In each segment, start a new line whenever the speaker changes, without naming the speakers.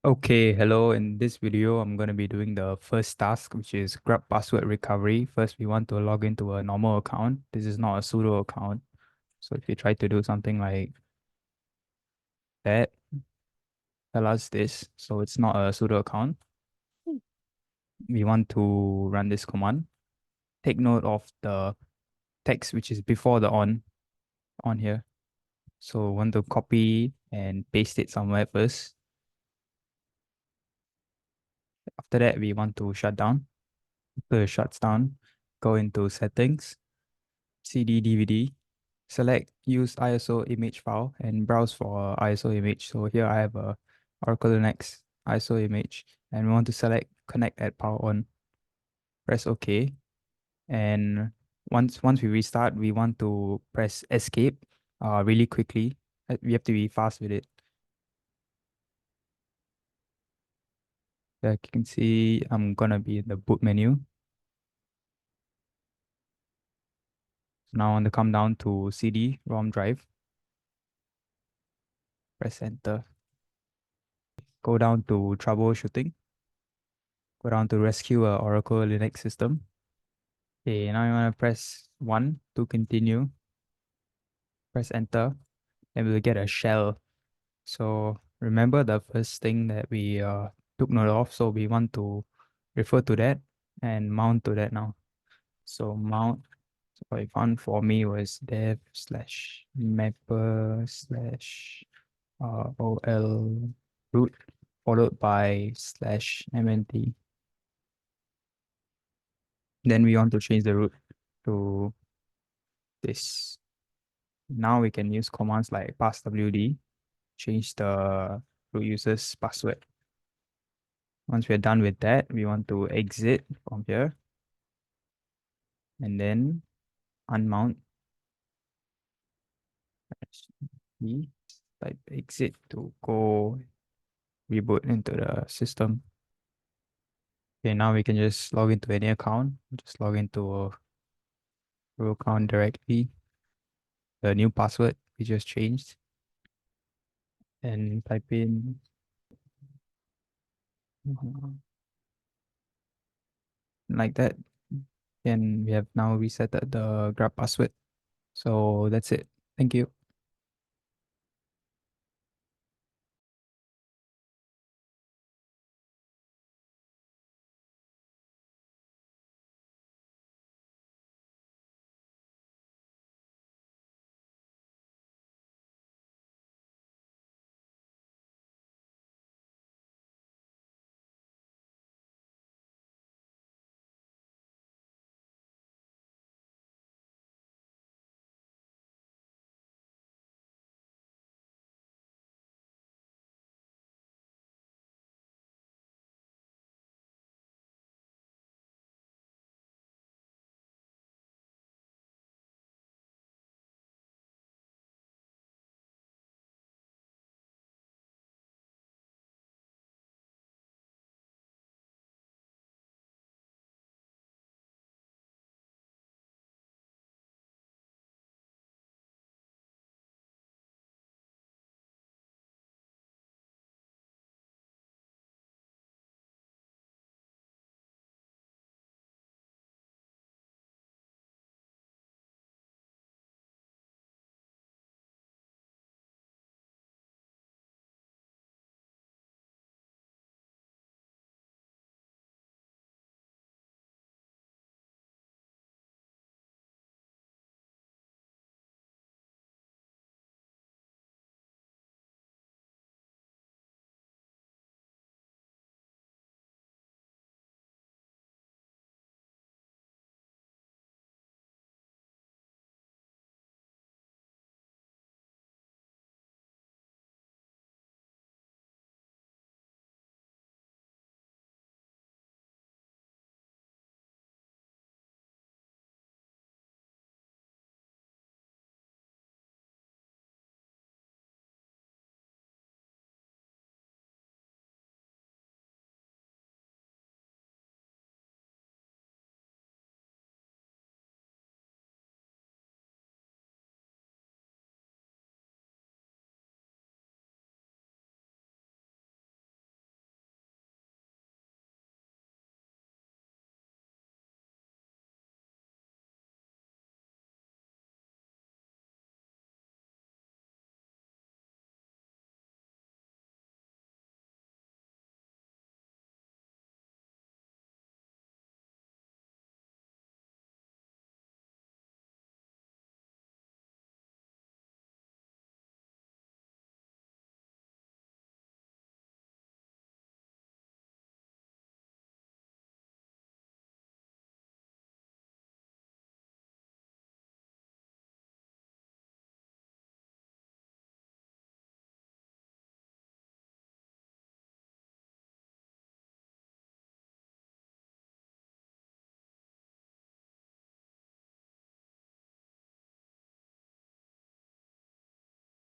Okay, hello. In this video, I'm going to be doing the first task, which is grab password recovery. First, we want to log into a normal account. This is not a sudo account. So if you try to do something like that, tell us this. So it's not a sudo account. We want to run this command. Take note of the text, which is before the on here. So want to copy and paste it somewhere first. After that, we want to shut down. After it shuts down, go into settings, CD DVD. Select use ISO image file and browse for ISO image. So here I have a Oracle Linux ISO image and we want to select connect at power on. Press OK. And once we restart, we want to press escape really quickly. We have to be fast with it. Like you can see, I'm gonna be in the boot menu. Now I want to come down to CD ROM drive. Press enter. Go down to troubleshooting. Go down to rescue a Oracle Linux system. Okay, now you want to press 1 to continue. Press enter, and we'll get a shell. So remember the first thing that we took note of. So we want to refer to that and mount to that now. So mount, so what I found for me was dev slash mapper slash ol root followed by slash mnt. Then we want to change the root to this. Now we can use commands like passwd, change the root user's password. Once we're done with that, we want to exit from here and then unmount. We type exit to go reboot into the system. Okay, now we can just log into any account. Just log into a root account directly. The new password we just changed and type in like that. And we have now reset the grab password. So that's it. Thank you.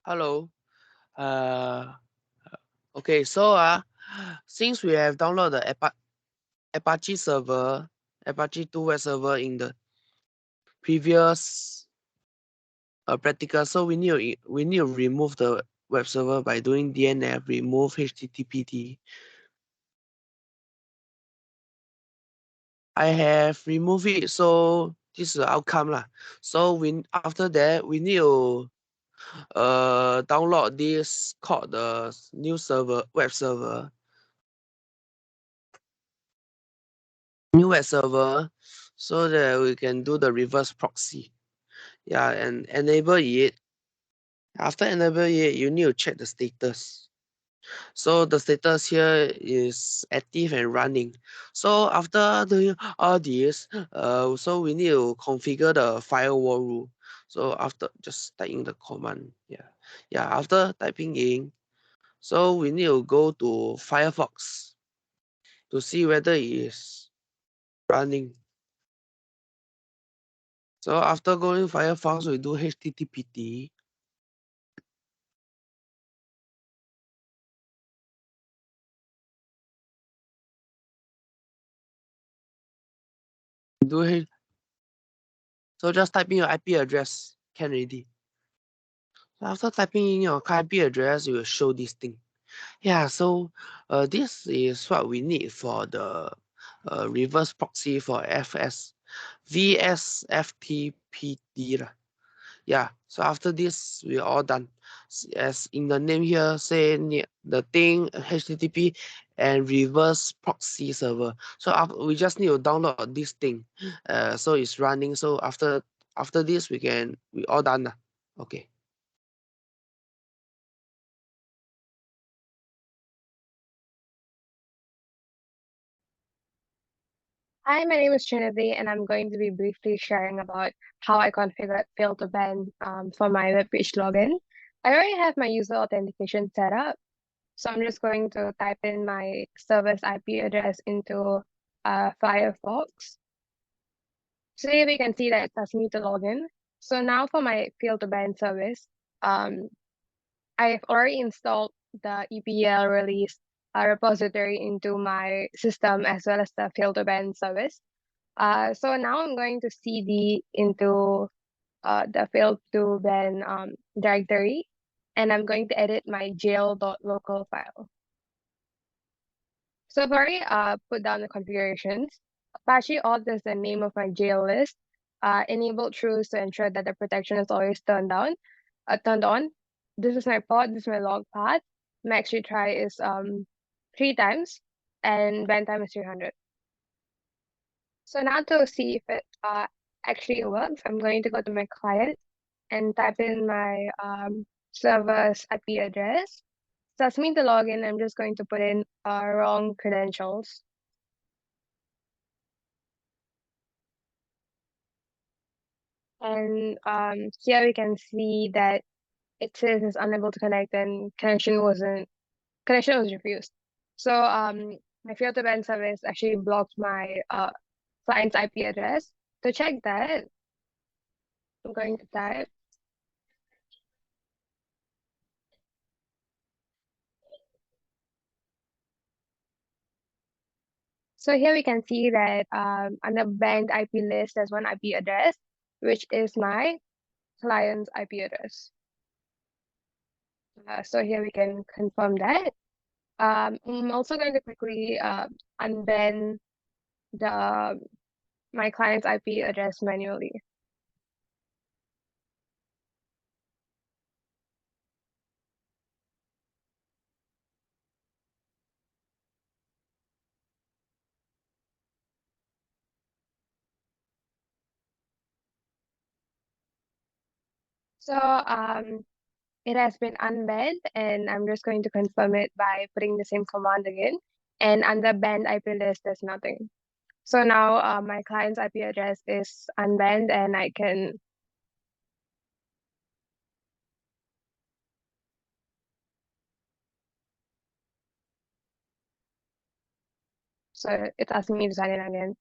Hello. Uh, okay. So since we have downloaded the Apache server, Apache 2 web server in the previous practical, so we need to remove the web server by doing DNF remove HTTPD. I have removed it, so this is the outcome lah. So after that we need to download this called the new server web server. New web server so that we can do the reverse proxy. Yeah, and enable it. After enable it, you need to check the status. So the status here is active and running. So after doing all this, so we need to configure the firewall rule. So after just typing the command, yeah. After typing in, so we need to go to Firefox to see whether it is running. So after going Firefox, we do HTTPD. So just type in your IP address, can already. So after typing in your IP address, it will show this thing. Yeah, so this is what we need for the reverse proxy for VSFTPD lah. Yeah, so after this, we're all done. As in the name here, say the thing HTTP and reverse proxy server. So we just need to download this thing. So it's running. So after this, we all done lah. Okay.
Hi, my name is Trinity, and I'm going to be briefly sharing about how I configured fail to ban for my web page login. I already have my user authentication set up, so I'm just going to type in my service IP address into Firefox. So here we can see that it asks me to log in. So now for my fail to ban service, um, I've already installed the EPL release repository into my system as well as the fail to ban service. So now I'm going to cd into the failed to ban directory, and I'm going to edit my jail.local file. So I've already put down the configurations. Apache auth is the name of my jail list. Enabled trues to ensure that the protection is always turned on. This is my pod, this is my log path. Max retry is 3 times, and ban time is 300. So now to see if it actually works, I'm going to go to my client and type in my server's IP address. So asks me to log in, I'm just going to put in wrong credentials. And here we can see that it says it's unable to connect and connection was refused. So my failed to ban service actually blocked my client's IP address. To check that, I'm going to type. So here we can see that on the banned IP list, there's one IP address, which is my client's IP address. So here we can confirm that. I'm also going to quickly unban my client's IP address manually. So it has been unbanned, and I'm just going to confirm it by putting the same command again. And under banned IP list, there's nothing. So now my client's IP address is unbanned, and I can so it's asking me to sign in again.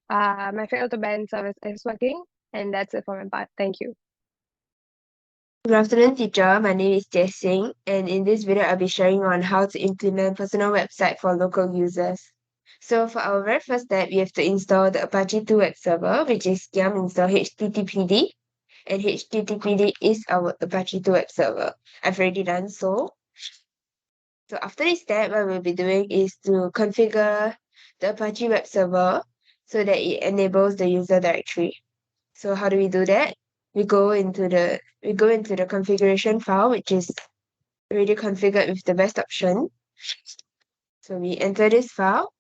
My fail to ban service is working, and that's it for my part. Thank you.
Good afternoon, teacher. My name is Jessing, and in this video, I'll be sharing on how to implement personal website for local users. So for our very first step, we have to install the Apache 2 web server, which is yum install HTTPD, and HTTPD is our Apache 2 web server. I've already done so. So after this step, what we'll be doing is to configure the Apache web server so that it enables the user directory. So how do we do that? We go into the configuration file, which is already configured with the best option. So we enter this file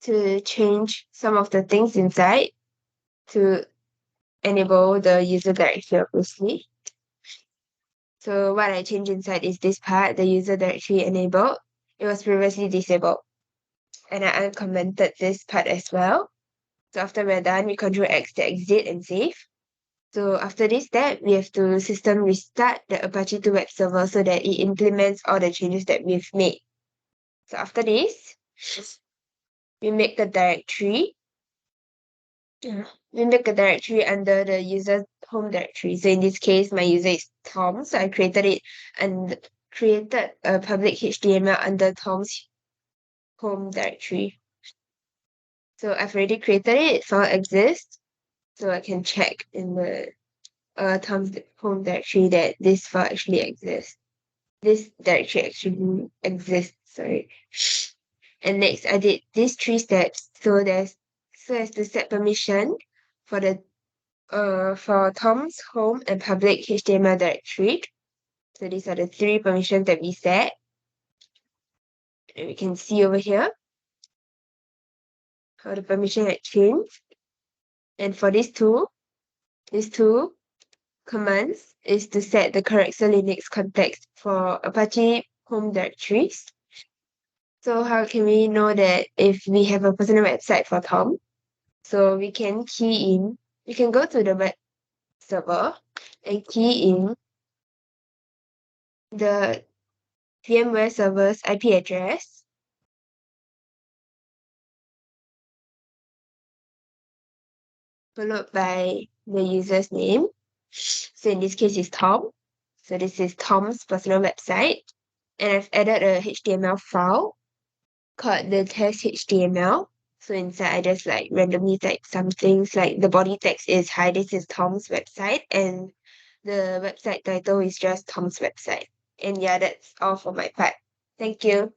to change some of the things inside to enable the user directory, obviously. So what I changed inside is this part, the user directory enabled. It was previously disabled. And I uncommented this part as well. So after we're done, we Ctrl X to exit and save. So after this step, we have to system restart the Apache 2 web server so that it implements all the changes that we've made. So after this, we make a directory. We make a directory under the user home directory. So in this case, my user is Tom. So I created it and created a public HTML under Tom's home directory. So I've already created it. File exists. So I can check in the Tom's home directory that this file actually exists. This directory actually exists, sorry. And next I did these 3 steps. So as to set permission for the for Tom's home and public HTML directory. So these are the 3 permissions that we set. And we can see over here how the permission had changed. And for these two commands is to set the correct Linux context for Apache home directories. So how can we know that if we have a personal website for Tom? So we can go to the web server and key in the VMware server's IP address, followed by the user's name. So in this case, it's Tom. So this is Tom's personal website. And I've added a HTML file called the test HTML. So inside, I just randomly type some things like the body text is, "Hi, this is Tom's website." And the website title is just Tom's website. And yeah, that's all for my part. Thank you.